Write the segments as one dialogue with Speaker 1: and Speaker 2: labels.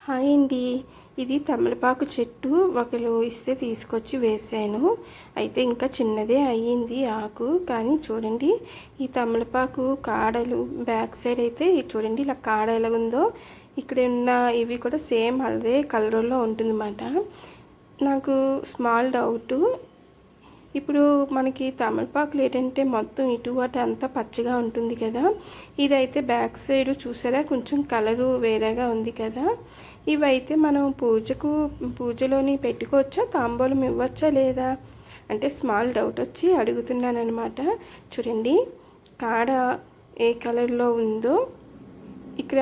Speaker 1: Hi అండి. ఇది తమలపాకు చెట్టు ఒకరు ఇస్తే తీసుకొచ్చి వేసాను. అయితే ఇంకా చిన్నదే అయ్యింది ఆకు. కానీ చూడండి, ఈ తమలపాకు కాడలు బ్యాక్ సైడ్ అయితే చూడండి ఇలా కాడ ఎలా ఉందో, ఇక్కడ ఉన్న ఇవి కూడా సేమ్ అదే కలర్లో ఉంటుందన్నమాట. నాకు స్మాల్ డౌటు, ఇప్పుడు మనకి తమలపాకులు ఏంటంటే మొత్తం ఇటు అటు అంతా పచ్చగా ఉంటుంది కదా. ఇదైతే బ్యాక్ సైడ్ చూసారా కొంచెం కలరు వేరేగా ఉంది కదా. ఇవైతే మనం పూజలోని పెట్టుకోవచ్చా, తాంబూలం ఇవ్వచ్చా లేదా అంటే స్మాల్ డౌట్ వచ్చి అడుగుతున్నాను అనమాట. చూడండి, కాడ ఏ కలర్లో ఉందో ఇక్కడ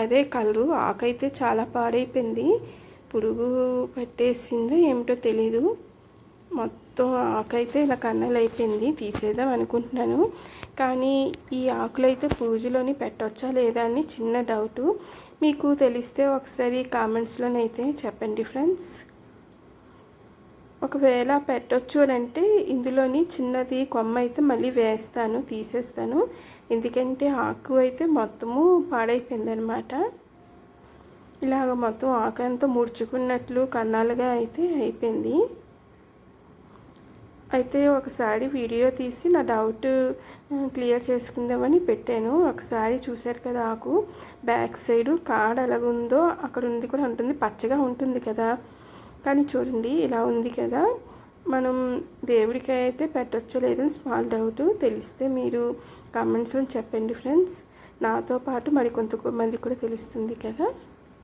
Speaker 1: అదే కలరు. ఆకైతే చాలా పాడైపోయింది, పురుగు పట్టేసిందో ఏమిటో తెలీదు. మొత్తం ఆకైతే ఇలా కన్నలు అయిపోయింది. తీసేద్దాం అనుకుంటున్నాను, కానీ ఈ ఆకులు అయితే పూజలోని పెట్టవచ్చా లేదా అని చిన్న డౌటు. మీకు తెలిస్తే ఒకసారి కామెంట్స్లోనైతే చెప్పండి ఫ్రెండ్స్. ఒకవేళ పెట్టవచ్చు అని అంటే ఇందులోని చిన్నది కొమ్మ అయితే మళ్ళీ వేస్తాను, తీసేస్తాను. ఎందుకంటే ఆకు అయితే మొత్తము పాడైపోయింది అనమాట. ఇలాగ మొత్తం ఆకు అంతా ముడుచుకున్నట్లు కన్నాలుగా అయితే అయిపోయింది. అయితే ఒకసారి వీడియో తీసి నా డౌట్ క్లియర్ చేసుకుందామని పెట్టాను. ఒకసారి చూశారు కదా, ఆకు బ్యాక్ సైడు కాడ ఎలాగుందో అక్కడ ఉంది కూడా ఉంటుంది, పచ్చగా ఉంటుంది కదా. కానీ చూడండి ఇలా ఉంది కదా. మనం దేవుడికి అయితే పెట్టచ్చో లేదని స్మాల్ డౌట్. తెలిస్తే మీరు కామెంట్స్లో చెప్పండి ఫ్రెండ్స్. నాతో పాటు మరి కొంతమంది కూడా తెలుస్తుంది కదా.